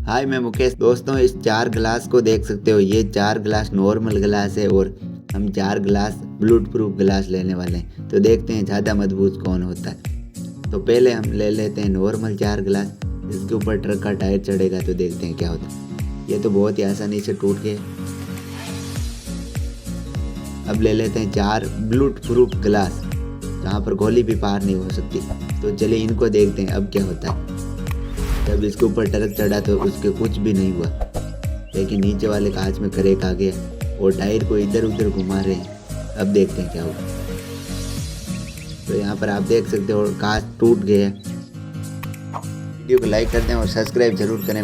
हाय मैं मुकेश। दोस्तों इस 4 गिलास को देख सकते हो, ये 4 गिलास नॉर्मल गिलास है और हम 4 गिलास बुलेट प्रूफ गिलास लेने वाले हैं। तो देखते हैं ज़्यादा मजबूत कौन होता है। तो पहले हम ले लेते हैं नॉर्मल 4 गिलास, इसके ऊपर ट्रक का टायर चढ़ेगा तो देखते हैं क्या होता है। ये तो बहुत ही आसानी से टूट गए। अब ले लेते हैं 4 बुलेट प्रूफ गिलास, जहाँ पर गोली भी पार नहीं हो सकती। तो चलिए इनको देखते हैं अब क्या होता है। जब इसके ऊपर ट्रक चढ़ा तो उसके कुछ भी नहीं हुआ, लेकिन नीचे वाले कांच में क्रैक आ गया और टायर को इधर उधर घुमा रहे हैं। अब देखते हैं क्या होगा। तो यहाँ पर आप देख सकते हो कांच टूट गया। वीडियो को लाइक कर दें और सब्सक्राइब जरूर करें।